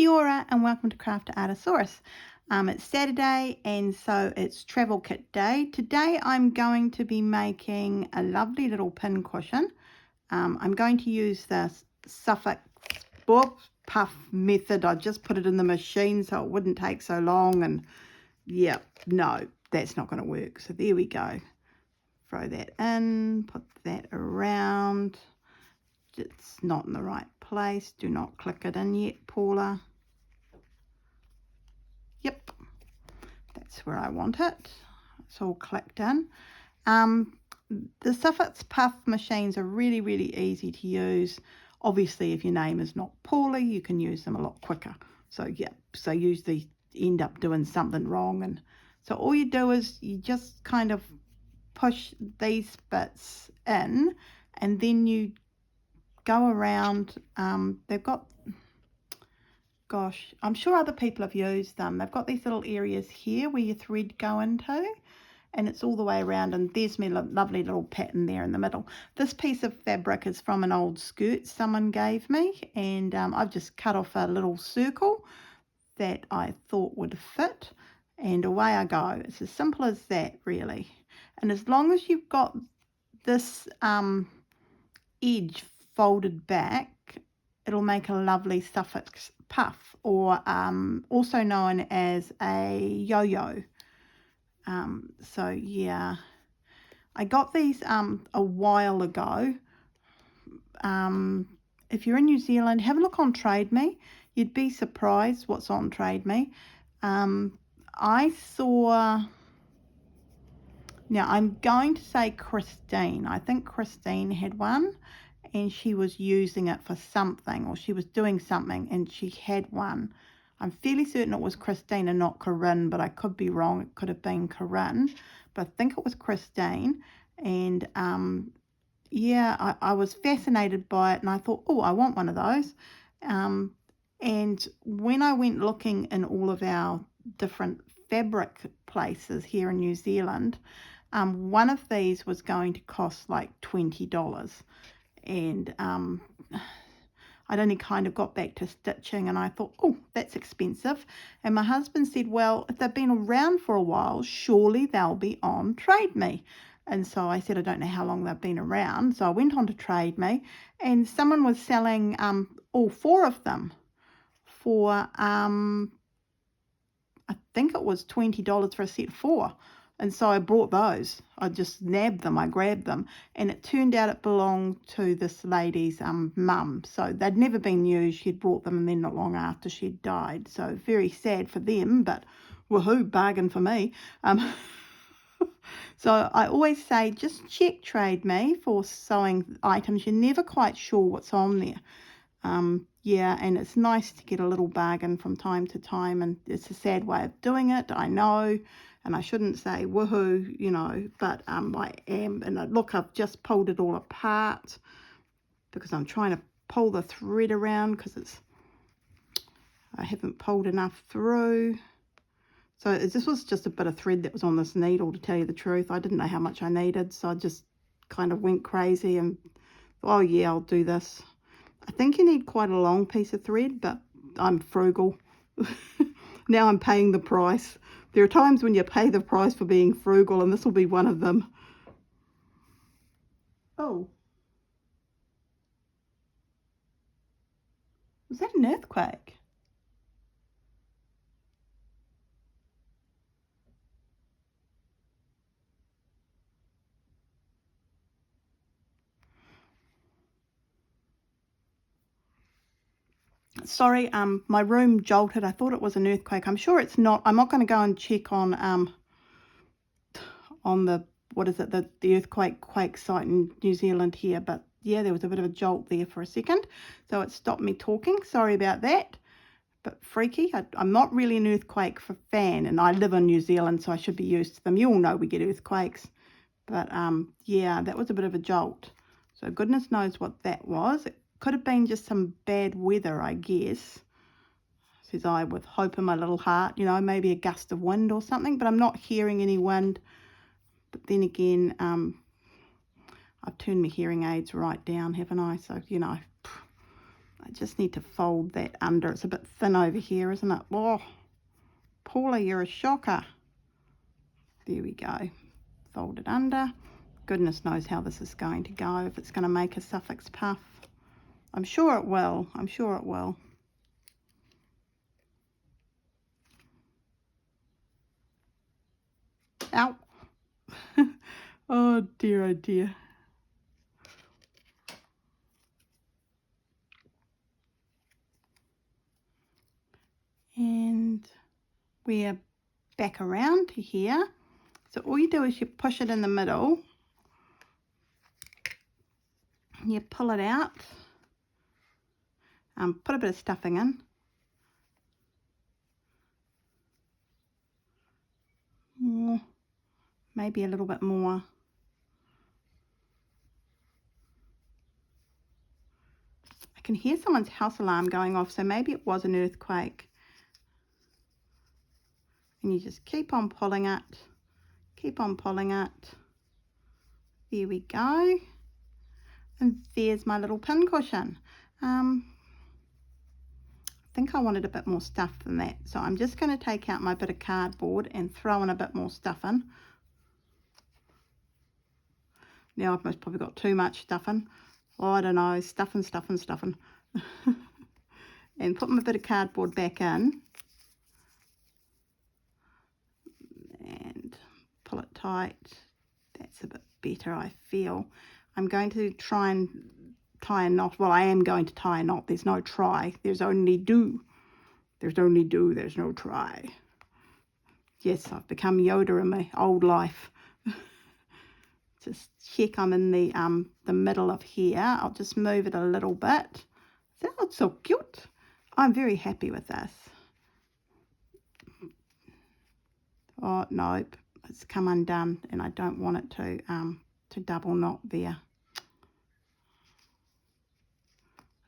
Kia ora and welcome to Craft Artosaurus. It's Saturday and so it's travel kit day. Today I'm going to be making a lovely little pin cushion. I'm going to use the Suffolk puff method. I just put it in the machine so it wouldn't take so long, and yeah, no, that's not going to work. So there we go. Throw that in, put that around. It's not in the right place. Do not click it in yet, Paula. Yep, that's where I want it. It's all clicked in. The Suffolk puff machines are really, really easy to use. Obviously, if your name is not Paula, you can use them a lot quicker. So yeah, so usually end up doing something wrong, and so all you do is you just kind of push these bits in, and then you go around. They've got, gosh, I'm sure other people have used them. They've got these little areas here where your thread go into, and it's all the way around, and there's my lovely little pattern there in the middle. This piece of fabric is from an old skirt someone gave me, and I've just cut off a little circle that I thought would fit, and away I go. It's as simple as that, really. And as long as you've got this edge folded back, it'll make a lovely Suffolk puff, or also known as a yo-yo. So yeah, I got these a while ago. If you're in New Zealand, have a look on Trade Me. You'd be surprised what's on Trade Me. I saw, now I'm going to say Christine. I think Christine had one, and she was using it for something, or she was doing something and she had one. I'm fairly certain it was Christine and not Corinne, but I could be wrong. It could have been Corinne, but I think it was Christine. And yeah, I was fascinated by it, and I thought, oh, I want one of those. And when I went looking in all of our different fabric places here in New Zealand, one of these was going to cost like $20. And I'd only kind of got back to stitching, and I thought, oh, that's expensive. And my husband said, well, if they've been around for a while, surely they'll be on Trade Me. And so I said, I don't know how long they've been around. So I went on to Trade Me, and someone was selling all four of them for, I think it was $20 for a set of four. And so I brought those. I just nabbed them. I grabbed them. And it turned out it belonged to this lady's mum. So they'd never been used. She'd brought them, and then not long after she'd died. So very sad for them, but woohoo, bargain for me. So I always say just check Trade Me for sewing items. You're never quite sure what's on there. Yeah, and it's nice to get a little bargain from time to time, and it's a sad way of doing it, I know, and I shouldn't say woohoo, you know, but I am. And look, I've just pulled it all apart because I'm trying to pull the thread around because I haven't pulled enough through. So this was just a bit of thread that was on this needle, to tell you the truth. I didn't know how much I needed, so I just kind of went crazy and, oh yeah, I'll do this. I think you need quite a long piece of thread, but I'm frugal. Now I'm paying the price. There are times when you pay the price for being frugal, and this will be one of them. Oh. Was that an earthquake? Sorry, my room jolted. I thought it was an earthquake. I'm sure it's not. I'm not going to go and check on the, what is it, the earthquake quake site in New Zealand here, but yeah, there was a bit of a jolt there for a second, so it stopped me talking. Sorry about that. But freaky. I'm not really an earthquake fan, and I live in New Zealand, so I should be used to them. You all know we get earthquakes, but yeah, that was a bit of a jolt. So goodness knows what that was. It could have been just some bad weather, I guess. Says I with hope in my little heart, you know, maybe a gust of wind or something, but I'm not hearing any wind. But then again, I've turned my hearing aids right down, haven't I? So, you know, I just need to fold that under. It's a bit thin over here, isn't it? Oh, Paula, you're a shocker. There we go. Fold it under. Goodness knows how this is going to go, if it's going to make a suffix puff. I'm sure it will. I'm sure it will. Ow. Oh dear, oh dear. And we're back around to here. So all you do is you push it in the middle. You pull it out. Put a bit of stuffing in. Maybe a little bit more. I can hear someone's house alarm going off, so maybe it was an earthquake. And you just keep on pulling it. Keep on pulling it. There we go. And there's my little pin cushion. I think I wanted a bit more stuff than that, so I'm just going to take out my bit of cardboard and throw in a bit more stuff in. Now I've most probably got too much stuff in. Oh, I don't know, stuffing. And put my bit of cardboard back in. And pull it tight. That's a bit better, I feel. I'm going to try and tie a knot. Well, I am going to tie a knot. There's no try. There's only do. There's only do. There's no try. Yes, I've become Yoda in my old life. Just check I'm in the middle of here. I'll just move it a little bit. That looks so cute. I'm very happy with this. Oh, nope. It's come undone and I don't want it to double knot there.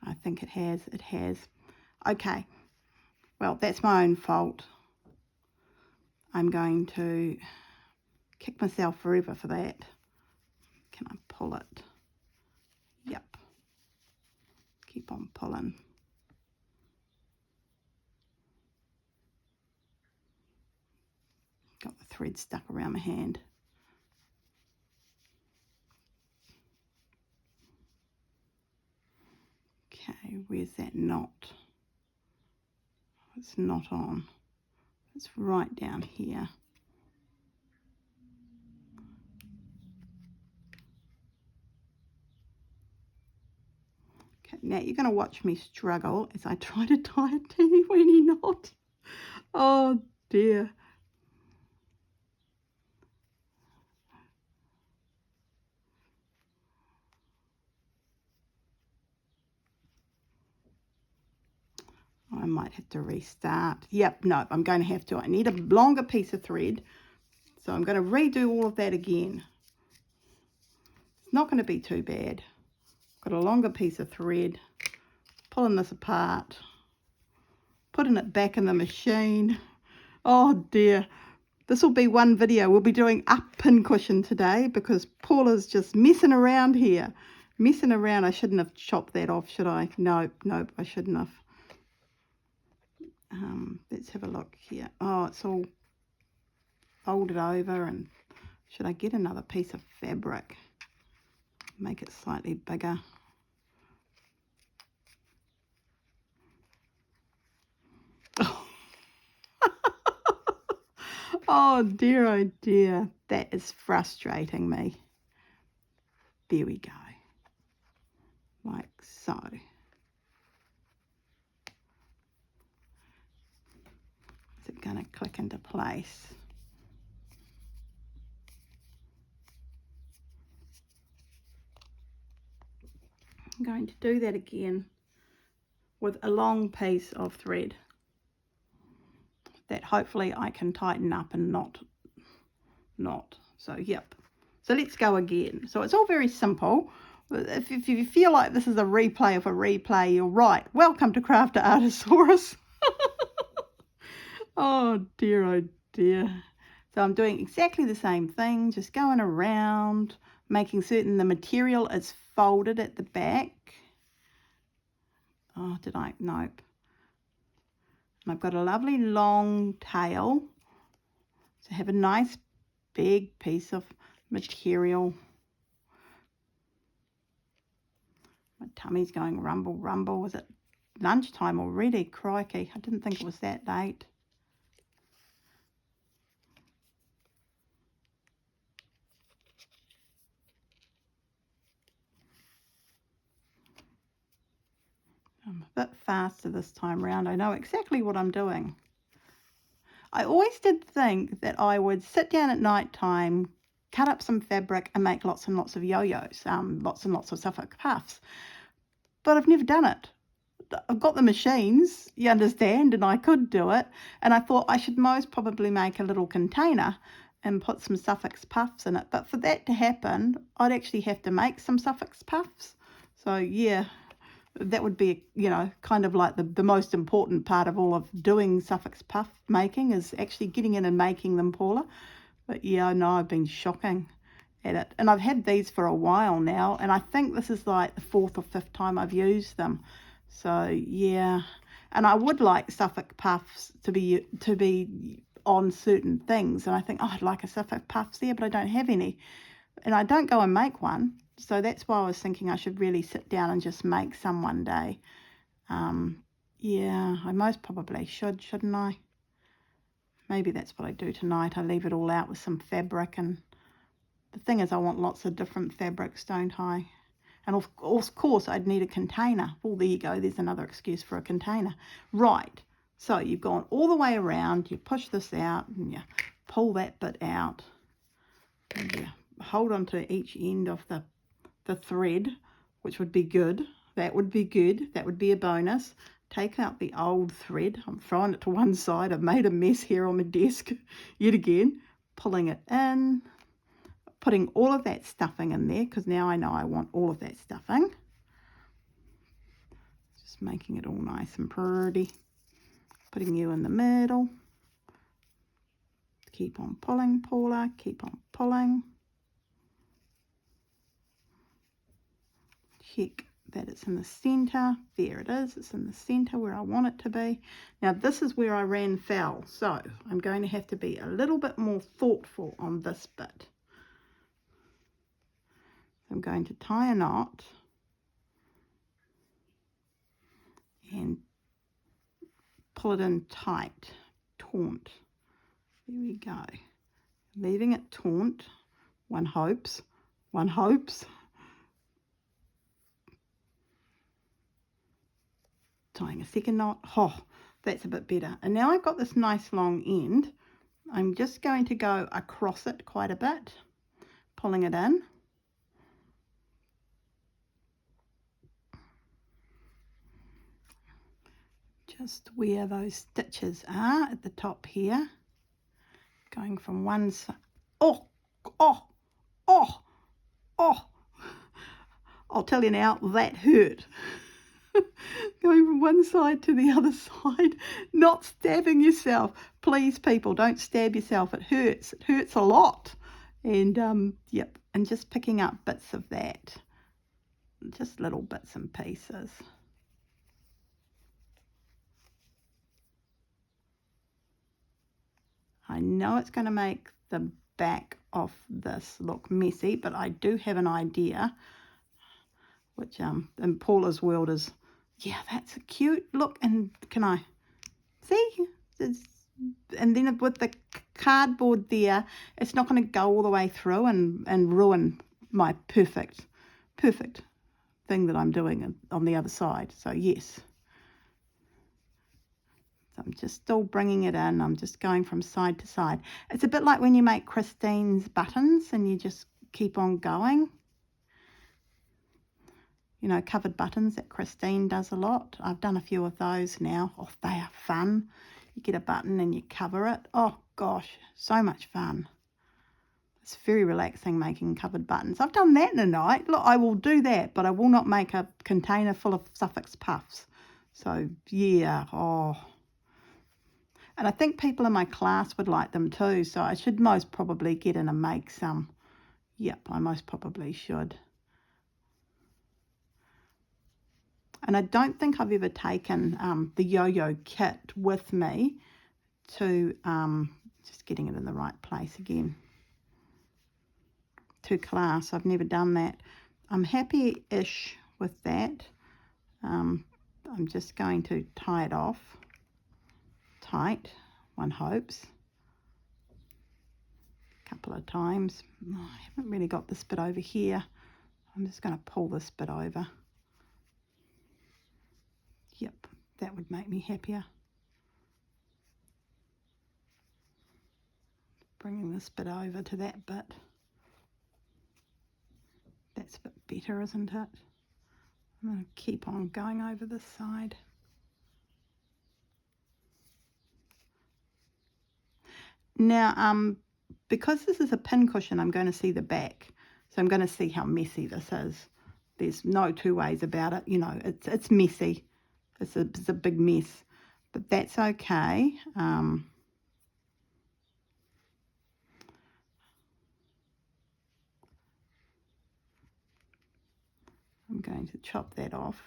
I think it has. It has. Okay. Well, that's my own fault. I'm going to kick myself forever for that. Can I pull it? Yep. Keep on pulling. Got the thread stuck around my hand. Okay, where's that knot? It's not on. It's right down here. Okay, now you're going to watch me struggle as I try to tie a teeny weeny knot. Oh dear. I might have to restart. Yep, no, I'm going to have to. I need a longer piece of thread. So I'm going to redo all of that again. It's not going to be too bad. Got a longer piece of thread. Pulling this apart. Putting it back in the machine. Oh dear. This will be one video. We'll be doing a pin cushion today because Paula's just messing around here. Messing around. I shouldn't have chopped that off, should I? Nope, I shouldn't have. Let's have a look here. Oh, it's all folded over, and should I get another piece of fabric? Make it slightly bigger. Oh dear, oh dear. That is frustrating me. There we go. Like so. Is it going to click into place? I'm going to do that again with a long piece of thread that hopefully I can tighten up and not. So yep. So let's go again. So it's all very simple. If you feel like this is a replay of a replay, you're right. Welcome to Crafter Artosaurus. Oh dear, oh dear. So I'm doing exactly the same thing, just going around, making certain the material is folded at the back. Oh, did I? Nope. And I've got a lovely long tail to have a nice big piece of material. My tummy's going rumble, rumble. Was it lunchtime already? Crikey, I didn't think it was that late. I'm a bit faster this time round. I know exactly what I'm doing. I always did think that I would sit down at night time, cut up some fabric and make lots and lots of yo-yos, lots and lots of Suffolk puffs. But I've never done it. I've got the machines, you understand, and I could do it. And I thought I should most probably make a little container and put some Suffolk puffs in it. But for that to happen, I'd actually have to make some Suffolk puffs. So yeah, that would be, you know, kind of like the most important part of all of doing Suffolk puff making is actually getting in and making them, Paula. But yeah, I know I've been shocking at it. And I've had these for a while now, and I think this is like the 4th or 5th time I've used them. So yeah, and I would like Suffolk puffs to be on certain things, and I think, oh, I'd like a Suffolk puffs there, but I don't have any, and I don't go and make one. So that's why I was thinking I should really sit down and just make some one day. Yeah, I most probably should, shouldn't I? Maybe that's what I do tonight. I leave it all out with some fabric, and the thing is I want lots of different fabrics, don't I? And of course I'd need a container. Well, there you go. There's another excuse for a container. Right. So you've gone all the way around. You push this out and you pull that bit out. And you hold on to each end of the thread, which would be good. That would be good. That would be a bonus. Take out the old thread. I'm throwing it to one side. I've made a mess here on my desk yet again. Pulling it in. Putting all of that stuffing in there, because now I know I want all of that stuffing. Just making it all nice and pretty. Putting you in the middle. Keep on pulling, Paula. Keep on pulling. Check that it's in the center. There it is. It's in the center where I want it to be. Now this is where I ran foul, so I'm going to have to be a little bit more thoughtful on this bit. I'm going to tie a knot and pull it in tight, taut. There we go. Leaving it taut, one hopes. Tying a second knot. Oh, that's a bit better. And now I've got this nice long end. I'm just going to go across it quite a bit, pulling it in. Just where those stitches are at the top here. Going from one side. Oh! I'll tell you now, that hurt. Going from one side to the other side, not stabbing yourself. Please, people, don't stab yourself. It hurts. It hurts a lot. And, yep, and just picking up bits of that. Just little bits and pieces. I know it's going to make the back of this look messy, but I do have an idea, which in Paula's world is, yeah, that's a cute look. And can I see? And then with the cardboard there, it's not going to go all the way through and ruin my perfect thing that I'm doing on the other side. So yes. I'm just still bringing it in. I'm just going from side to side. It's a bit like when you make Christine's buttons and you just keep on going. You know, covered buttons that Christine does a lot. I've done a few of those now. Oh, they are fun. You get a button and you cover it. Oh, gosh, so much fun. It's very relaxing making covered buttons. I've done that in a night. Look, I will do that, but I will not make a container full of Suffolk puffs. So, yeah, oh. And I think people in my class would like them too, so I should most probably get in and make some. Yep, I most probably should. And I don't think I've ever taken the yo-yo kit with me to, just getting it in the right place again, to class. I've never done that. I'm happy-ish with that. I'm just going to tie it off tight, one hopes, a couple of times. Oh, I haven't really got this bit over here. I'm just going to pull this bit over. Yep, that would make me happier. Bringing this bit over to that bit. That's a bit better, isn't it? I'm going to keep on going over this side. Now, because this is a pin cushion, I'm going to see the back. So I'm going to see how messy this is. There's no two ways about it. You know, it's messy. It's a big mess. But that's okay. I'm going to chop that off.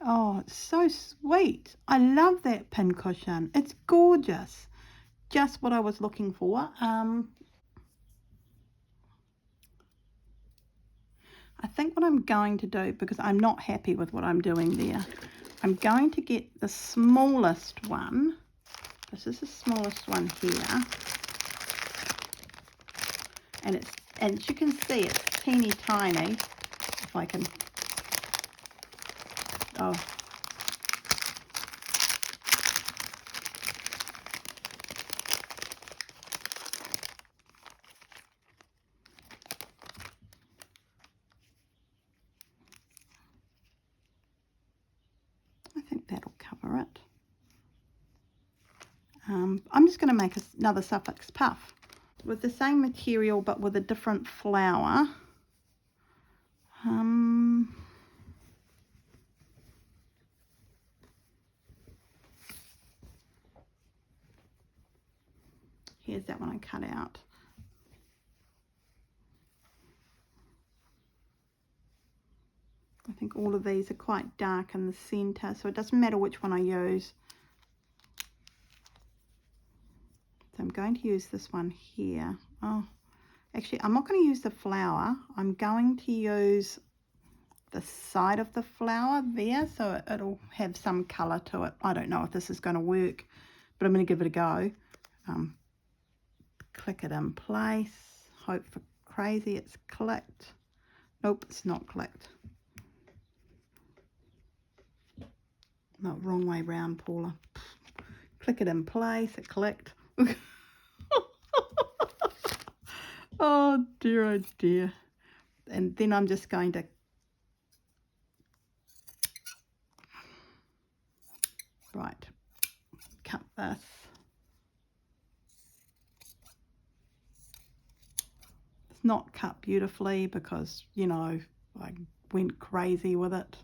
Oh, it's so sweet. I love that pin cushion. It's gorgeous. Just what I was looking for. I think what I'm going to do, because I'm not happy with what I'm doing there, I'm going to get the smallest one. This is the smallest one here. And as you can see, it's teeny tiny. If I can, oh. I think that'll cover it. I'm just going to make another suffix puff with the same material but with a different flower. Here's that one I cut out. I think all of these are quite dark in the center, so it doesn't matter which one I use. So I'm going to use this one here. Oh, actually, I'm not going to use the flower. I'm going to use the side of the flower there, so it'll have some color to it. I don't know if this is going to work, but I'm going to give it a go. Click it in place. Hope for crazy it's clicked. Nope, it's not clicked. No, wrong way round, Paula. Click it in place. It clicked. Oh dear, oh dear. And then I'm just going to cut this. It's not cut beautifully because, you know, I went crazy with it.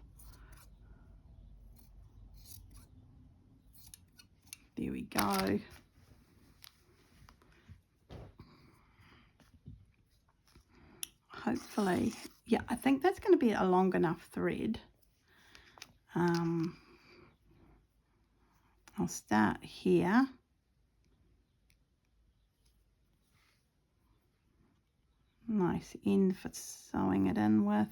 There we go. Hopefully, yeah, I think that's going to be a long enough thread. I'll start here. Nice end for sewing it in with.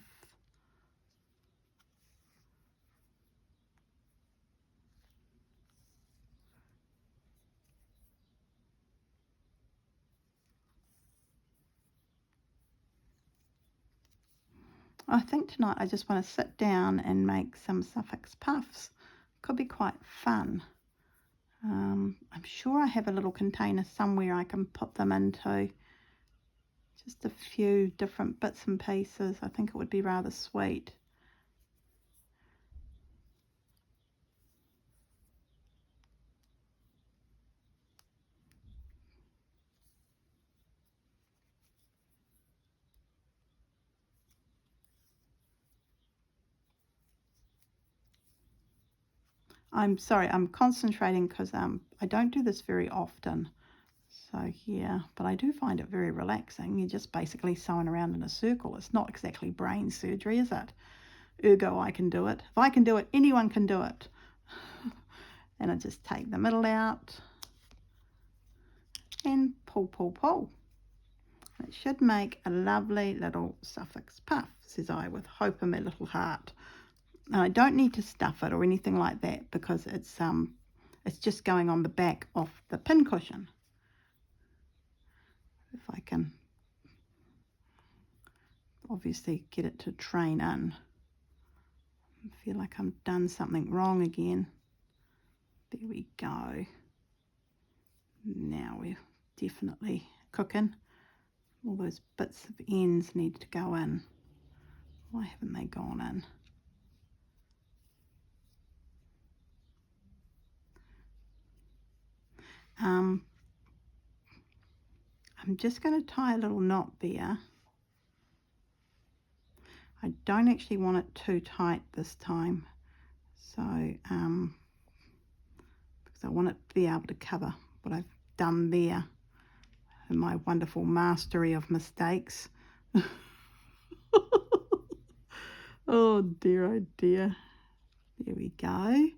I think tonight I just want to sit down and make some suffix puffs. Could be quite fun. I'm sure I have a little container somewhere I can put them into. Just a few different bits and pieces. I think it would be rather sweet. I'm sorry, I'm concentrating because I don't do this very often. So yeah, but I do find it very relaxing. You're just basically sewing around in a circle. It's not exactly brain surgery, is it? Ergo, I can do it. If I can do it, anyone can do it. And I just take the middle out and pull, pull, pull. It should make a lovely little suffix puff, says I, with hope in my little heart. Now, I don't need to stuff it or anything like that because it's just going on the back of the pin cushion. If I can obviously get it to train in. I feel like I've done something wrong again. There we go. Now we're definitely cooking. All those bits of ends need to go in. Why haven't they gone in? I'm just going to tie a little knot there. I don't actually want it too tight this time, so because I want it to be able to cover what I've done there and my wonderful mastery of mistakes. Oh dear, oh dear. There we go.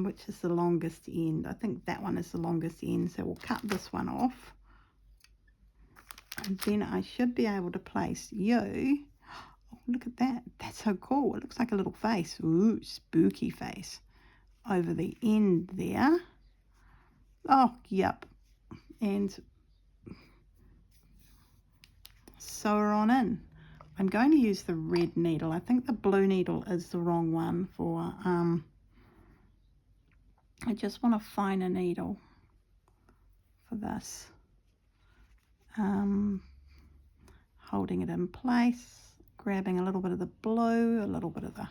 Which is the longest end? I think that one is the longest end, so we'll cut this one off. And then I should be able to place you. Oh, look at that. That's so cool. It looks like a little face. Ooh, spooky face. Over the end there. Oh, yep. And sew her on in. I'm going to use the red needle. I think the blue needle is the wrong one for, I just want a finer needle for this. Holding it in place, grabbing a little bit of the blue, a little bit of the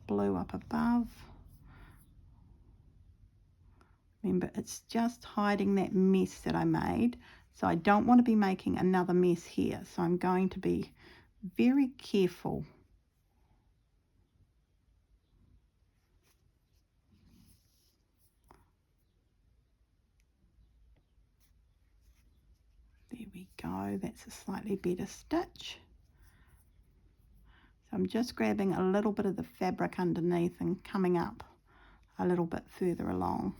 blue up above. Remember, it's just hiding that mess that I made. So I don't want to be making another mess here. So I'm going to be very careful. There we go. That's a slightly better stitch. So I'm just grabbing a little bit of the fabric underneath and coming up a little bit further along.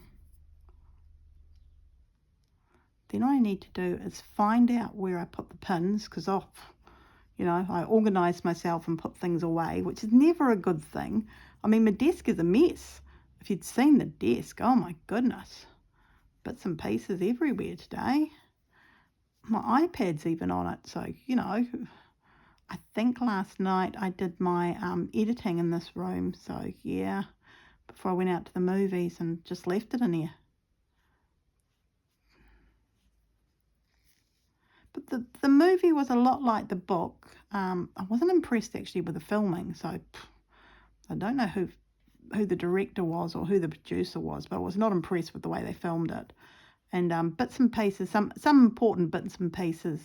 Then all I need to do is find out where I put the pins, because you know, I organise myself and put things away, which is never a good thing. I mean, my desk is a mess. If you'd seen the desk, oh my goodness. Bits and pieces everywhere today. My iPad's even on it, so, you know, I think last night I did my editing in this room, so yeah, before I went out to the movies and just left it in here. But the movie was a lot like the book. I wasn't impressed actually with the filming, so I don't know who the director was or who the producer was, but I was not impressed with the way they filmed it. And bits and pieces, some important bits and pieces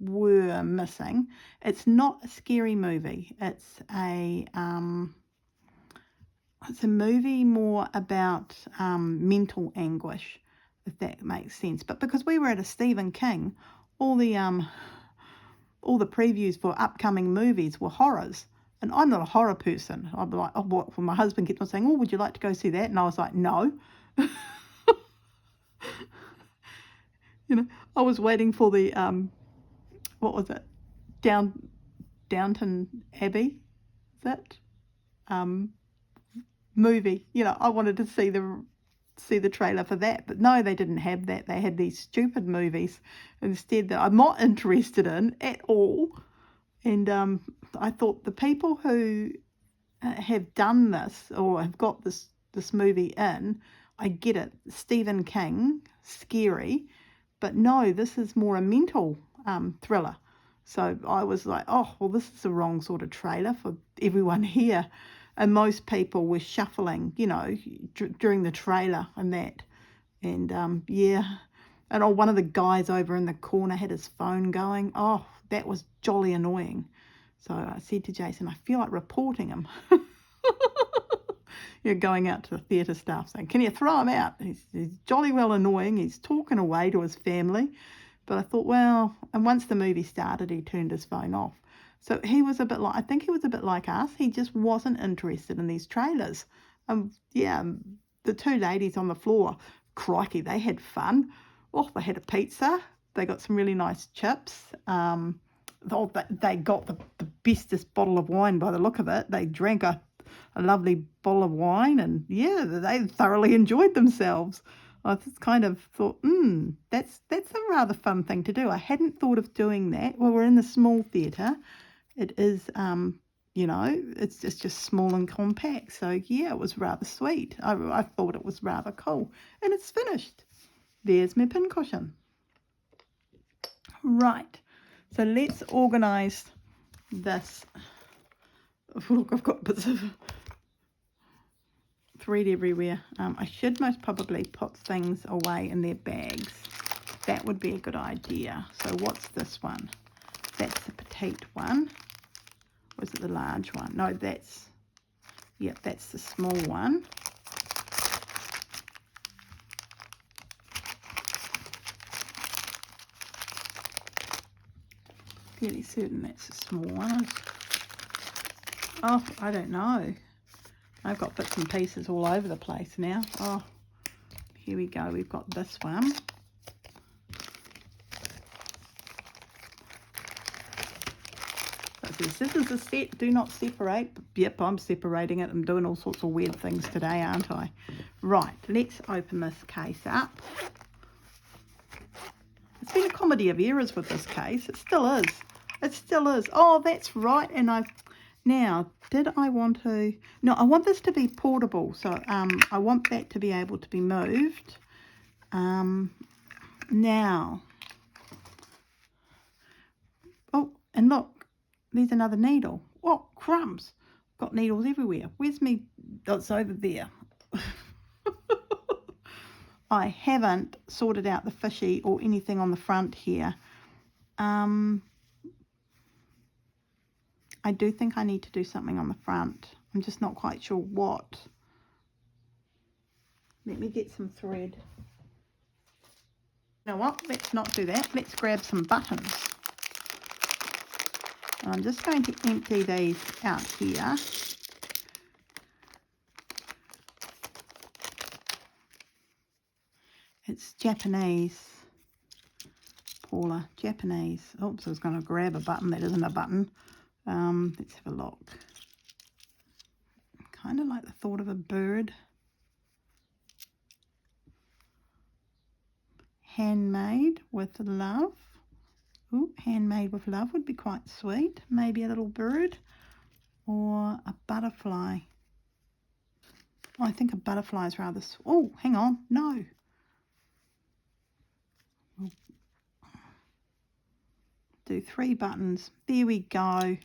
were missing. It's not a scary movie. It's a movie more about mental anguish, if that makes sense. But because we were at a Stephen King, all the previews for upcoming movies were horrors. And I'm not a horror person. I'd be like, oh, what? Well, my husband kept on saying, oh, would you like to go see that? And I was like, no. You know, I was waiting for the, what was it? Downton Abbey, is that? Movie. You know, I wanted to see the trailer for that, but no, they didn't have that. They had these stupid movies instead that I'm not interested in at all. And I thought the people who have done this or have got this movie in, I get it, Stephen King, scary, but no, this is more a mental thriller. So I was like, oh, well, this is the wrong sort of trailer for everyone here. And most people were shuffling, you know, during the trailer and that. And yeah, and one of the guys over in the corner had his phone going. Oh, that was jolly annoying. So I said to Jason, I feel like reporting him. You're going out to the theatre staff saying, can you throw him out? He's jolly well annoying. He's talking away to his family. But I thought, well, and once the movie started, he turned his phone off. So he was a bit like, I think he was a bit like us. He just wasn't interested in these trailers. Yeah, the two ladies on the floor, crikey, they had fun. Oh, they had a pizza. They got some really nice chips. They got the bestest bottle of wine by the look of it. They drank a lovely bottle of wine, and yeah, they thoroughly enjoyed themselves. I just kind of thought, that's a rather fun thing to do. I hadn't thought of doing that. Well, we're in the small theatre. It is, it's just small and compact. So yeah, it was rather sweet. I thought it was rather cool, and it's finished. There's my pincushion. Right, so let's organise this. Look, I've got bits of thread everywhere. I should most probably put things away in their bags. That would be a good idea. So what's this one? That's the petite one. Or is it the large one? No, that's the small one. Fairly certain that's the small one. Oh, I don't know. I've got bits and pieces all over the place now. Oh, here we go. We've got this one. So this is a set. Do not separate. Yep, I'm separating it. I'm doing all sorts of weird things today, aren't I? Right, let's open this case up. It's been a comedy of errors with this case. It still is. It still is. Oh, that's right. And now, did I want to... No, I want this to be portable. So I want that to be able to be moved. Now. Oh, and look. There's another needle. Oh, crumbs. Got needles everywhere. Where's me? Oh, it's over there. I haven't sorted out the fishy or anything on the front here. I do think I need to do something on the front. I'm just not quite sure what. Let me get some thread. You know what? Let's not do that. Let's grab some buttons. I'm just going to empty these out here. It's Japanese. Paula, Japanese. Oops, I was going to grab a button that isn't a button. Let's have a look. Kind of like the thought of a bird. Handmade with love. Ooh, handmade with love would be quite sweet. Maybe a little bird or a butterfly. Oh, I think a butterfly is rather... Oh, hang on. No. We'll do 3 buttons. There we go.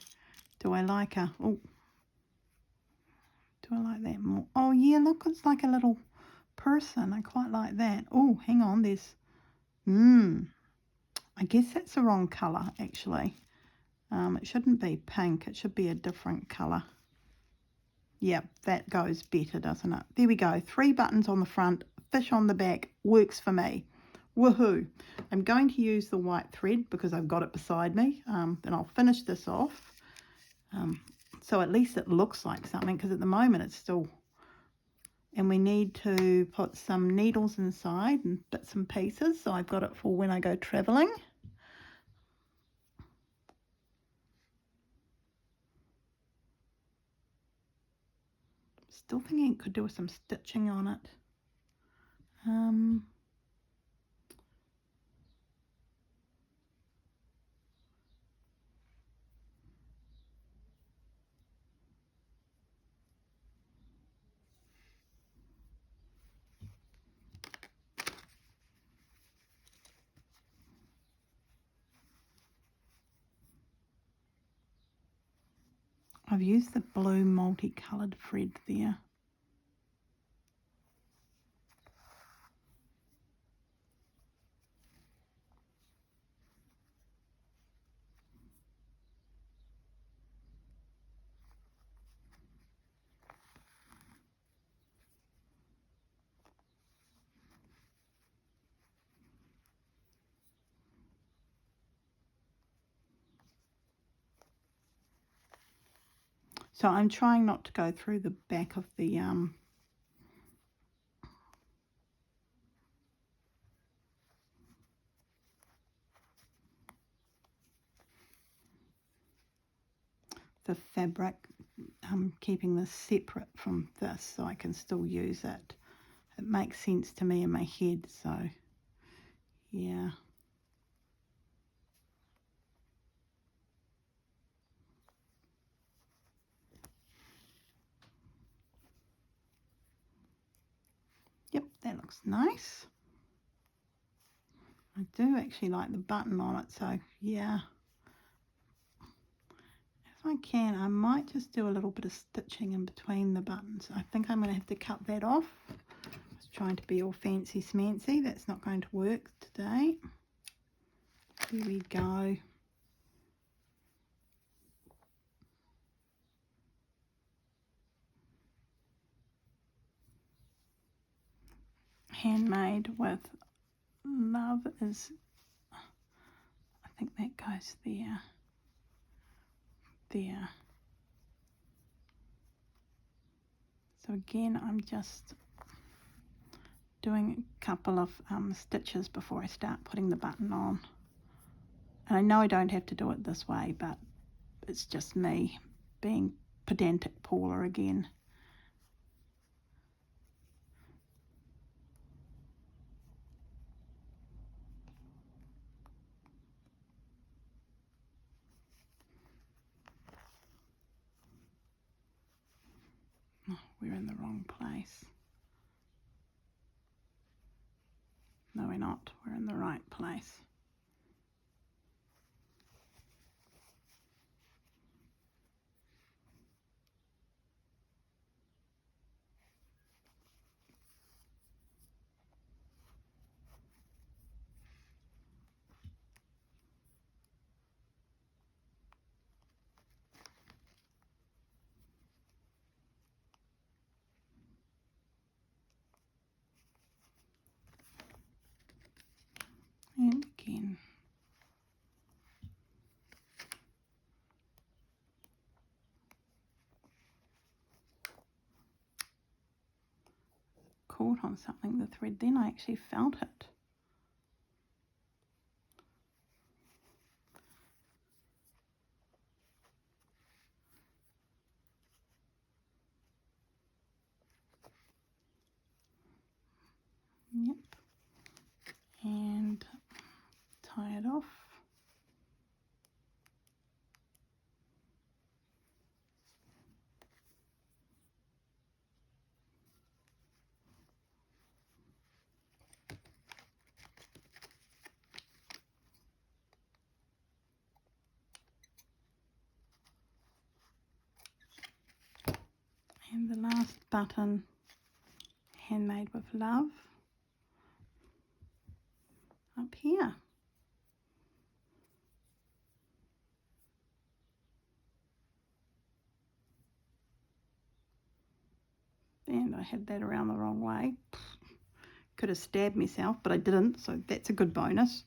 Do I like a... Oh. Do I like that more? Oh, yeah, look, it's like a little person. I quite like that. Oh, hang on. There's... I guess that's the wrong colour, actually. It shouldn't be pink. It should be a different colour. Yep, that goes better, doesn't it? There we go. 3 buttons on the front, fish on the back. Works for me. Woohoo. I'm going to use the white thread because I've got it beside me. Then I'll finish this off. So at least it looks like something, because at the moment it's still... And we need to put some needles inside and bits and pieces. So I've got it for when I go travelling. Still thinking it could do with some stitching on it. I've used the blue multicoloured thread there. So I'm trying not to go through the back of the fabric. I'm keeping this separate from this so I can still use it. It makes sense to me in my head, so yeah. Yep, that looks nice. I do actually like the button on it, so yeah. If I can, I might just do a little bit of stitching in between the buttons. I think I'm going to have to cut that off. I was trying to be all fancy smancy. That's not going to work today. Here we go. Handmade with love is, I think that goes there. There. So again, I'm just doing a couple of stitches before I start putting the button on. And I know I don't have to do it this way, but it's just me being pedantic Paula again. Oh, we're in the wrong place. No, we're not. We're in the right place. And again. Caught on something, the thread, then I actually felt it. Yep. And tie it off. And the last button, handmade with love, up here. And I had that around the wrong way. Could have stabbed myself, but I didn't, so that's a good bonus.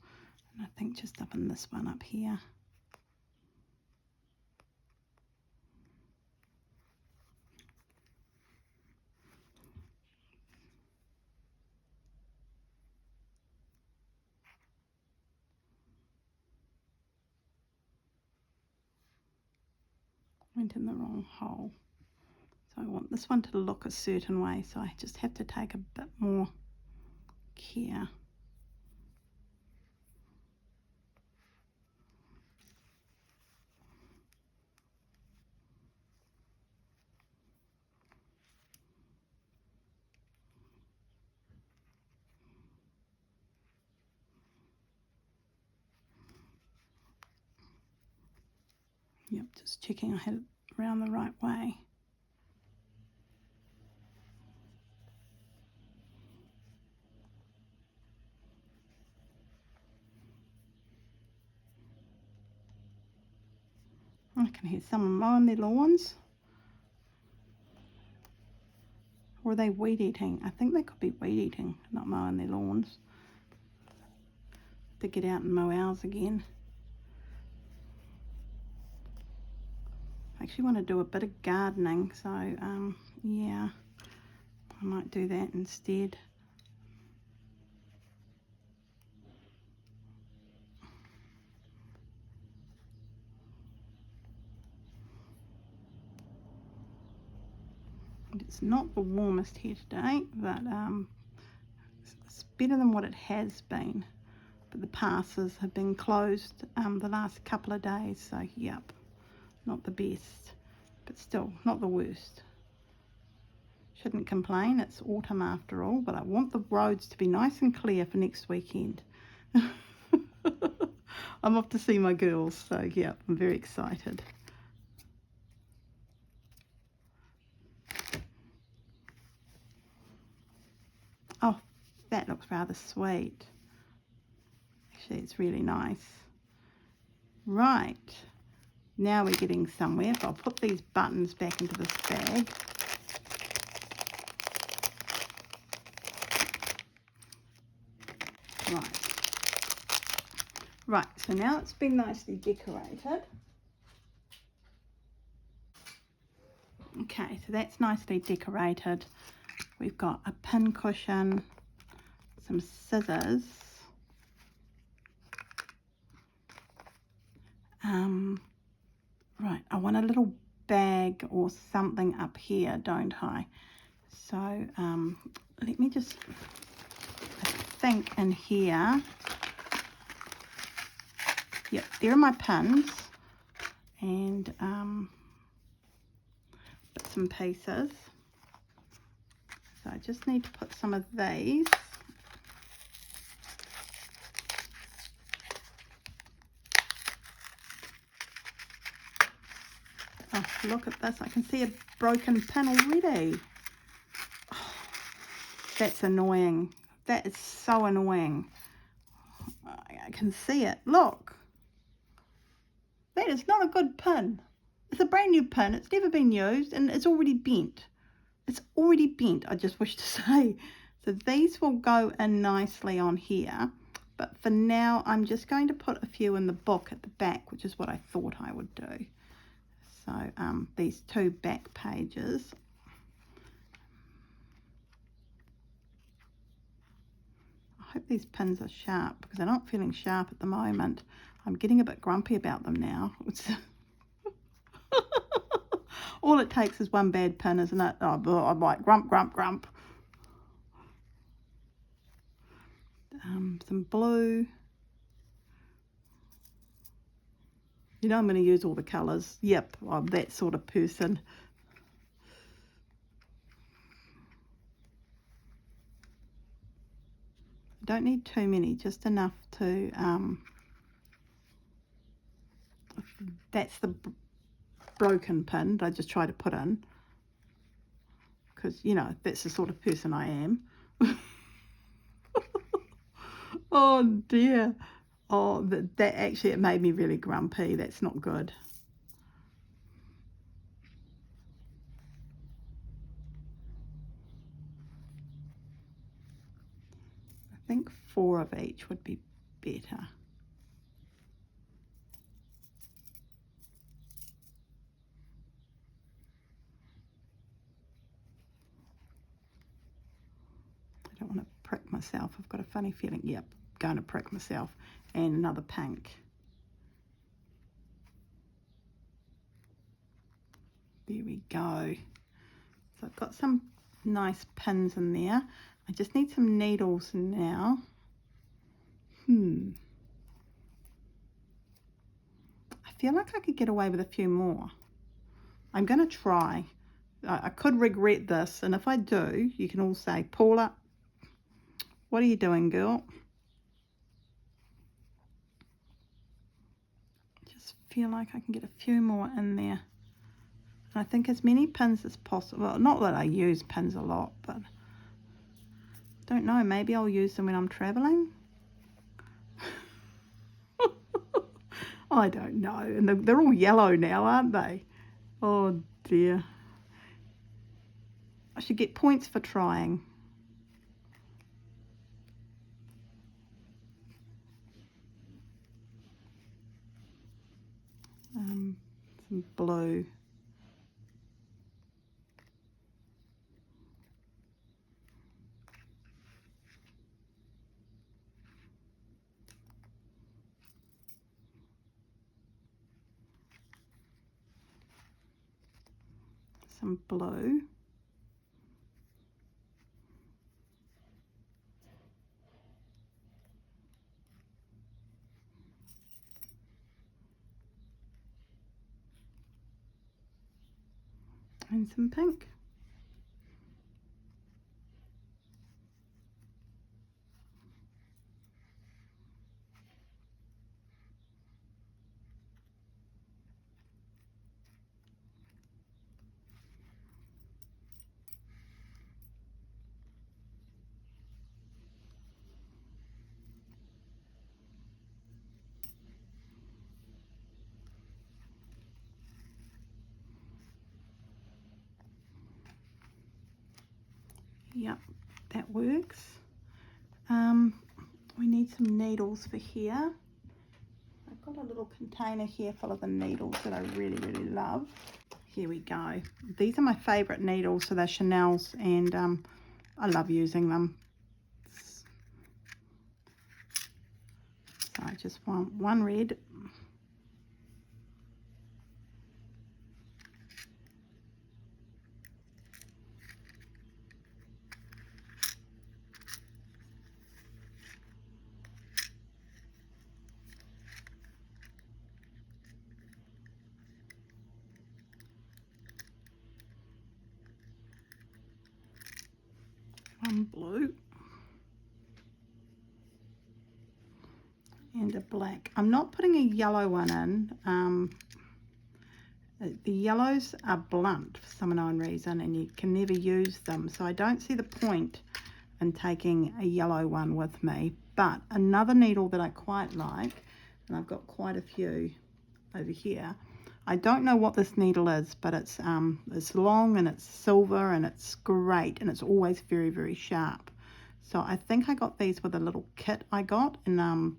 And I think just up in this one up here. Went in the wrong hole. So I want this one to look a certain way, so I just have to take a bit more care. Yep, just checking I had it around the right way. I can hear someone mowing their lawns. Or are they weed eating? I think they could be weed eating, not mowing their lawns. To get out and mow ours again. I actually want to do a bit of gardening, so yeah, I might do that instead. It's not the warmest here today, but it's better than what it has been. But the passes have been closed the last couple of days, so yep, not the best, but still not the worst. Shouldn't complain, it's autumn after all, but I want the roads to be nice and clear for next weekend. I'm off to see my girls, so yeah, I'm very excited. Oh, that looks rather sweet. Actually, it's really nice. Right, now we're getting somewhere. So I'll put these buttons back into this bag. Right, so now it's been nicely decorated. Okay, so that's nicely decorated. We've got a pin cushion, some scissors, right, I want a little bag or something up here, don't I? So let me just, I think in here, yep, there are my pins and bits and pieces. So I just need to put some of these. Oh, look at this. I can see a broken pin already. Oh, that's annoying. That is so annoying. I can see it. Look. That is not a good pin. It's a brand new pin. It's never been used and it's already bent. It's already bent, I just wish to say. So these will go in nicely on here. But for now, I'm just going to put a few in the book at the back, which is what I thought I would do. So these two back pages. I hope these pins are sharp because they're not feeling sharp at the moment. I'm getting a bit grumpy about them now. All it takes is one bad pin, isn't it? Oh, I'm like grump, grump, grump. Some blue. You know I'm going to use all the colours. Yep, I'm that sort of person. Don't need too many, just enough to, that's the broken pin that I just try to put in. Because, you know, that's the sort of person I am. Oh dear. Oh, that actually, it made me really grumpy. That's not good. I think 4 of each would be better. I don't want to prick myself. I've got a funny feeling, yep, going to prick myself. And another pink. There we go. So I've got some nice pins in there. I just need some needles now. I feel like I could get away with a few more. I'm going to try. I could regret this, and if I do, you can all say, Paula, what are you doing, girl? Just feel like I can get a few more in there. And I think as many pins as possible. Well, not that I use pins a lot, but don't know. Maybe I'll use them when I'm traveling. I don't know. And they're all yellow now, aren't they? Oh dear. I should get points for trying. Some blue. some blue. And some pink. Yep, that works. We need some needles for here. I've got a little container here full of the needles that I really, really love. Here we go. These are my favourite needles, so they're Chanel's, and I love using them. So I just want one red. One blue. And a black. I'm not putting a yellow one in. The yellows are blunt for some unknown reason, and you can never use them, so I don't see the point in taking a yellow one with me. But another needle that I quite like, and I've got quite a few over here, I don't know what this needle is, but it's long and it's silver and it's great, and it's always very, very sharp. So I think I got these with a little kit I got, and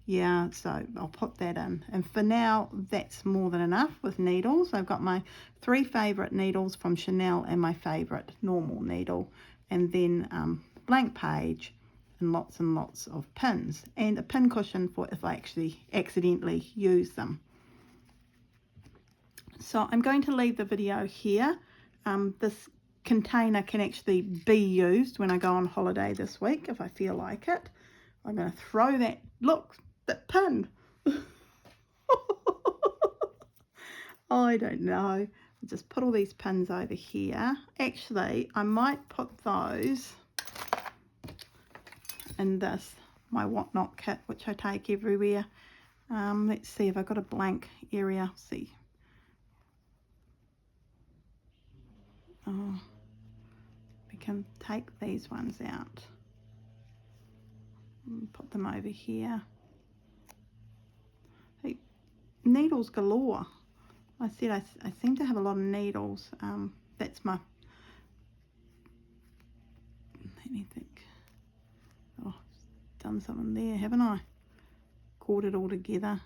yeah, so I'll put that in. And for now, that's more than enough with needles. I've got my 3 favourite needles from Chanel and my favourite normal needle, and then blank page and lots of pins, and a pin cushion for if I actually accidentally use them. So I'm going to leave the video here. This container can actually be used when I go on holiday this week if I feel like it. I'm going to throw that, look, that pin. I don't know. I'll just put all these pins over here. Actually, I might put those in this, my whatnot kit, which I take everywhere. Let's see if I've got a blank area. See. Oh, we can take these ones out and put them over here. Hey, needles galore. I said I seem to have a lot of needles. That's my, let me think. Oh, done something there, haven't I? Caught it all together.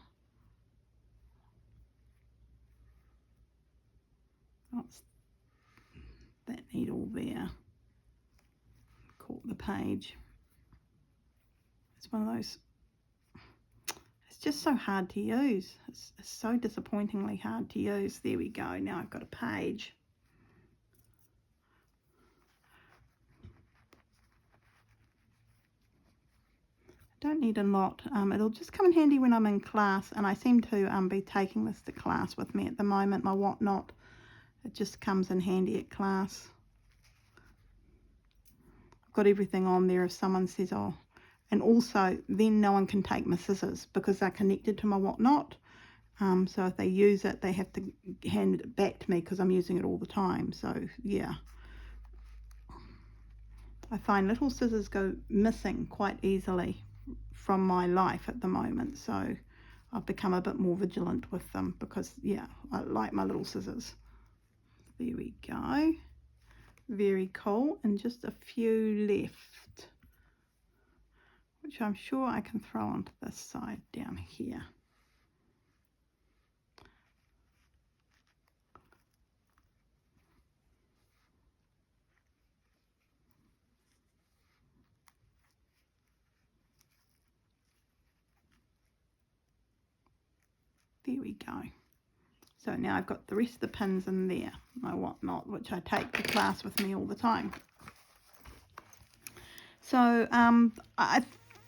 Oh, it's that needle there. Caught the page. It's one of those, it's just so hard to use. It's so disappointingly hard to use. There we go. Now I've got a page. Don't need a lot. It'll just come in handy when I'm in class, and I seem to be taking this to class with me at the moment, my whatnot. It just comes in handy at class. I've got everything on there if someone says, oh, and also then no one can take my scissors because they're connected to my whatnot. So if they use it, they have to hand it back to me because I'm using it all the time. So yeah, I find little scissors go missing quite easily from my life at the moment, so I've become a bit more vigilant with them because yeah, I like my little scissors. There we go. Very cool. And just a few left, which I'm sure I can throw onto this side down here. There we go. So now I've got the rest of the pins in there, my whatnot, which I take to class with me all the time. So I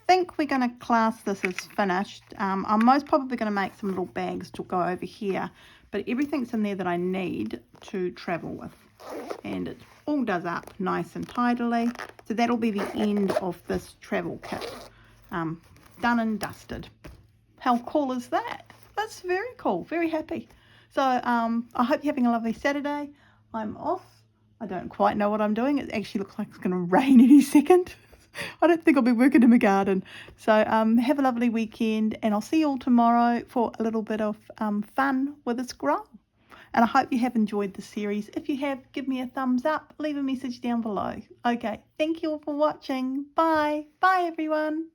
think we're going to class this as finished. I'm most probably going to make some little bags to go over here, but everything's in there that I need to travel with. And it all does up nice and tidily. So that'll be the end of this travel kit. Done and dusted. How cool is that? That's very cool. Very happy. So I hope you're having a lovely Saturday. I'm off. I don't quite know what I'm doing. It actually looks like it's going to rain any second. I don't think I'll be working in my garden. So have a lovely weekend, and I'll see you all tomorrow for a little bit of fun with a scroll. And I hope you have enjoyed the series. If you have, give me a thumbs up. Leave a message down below. Okay, thank you all for watching. Bye. Bye, everyone.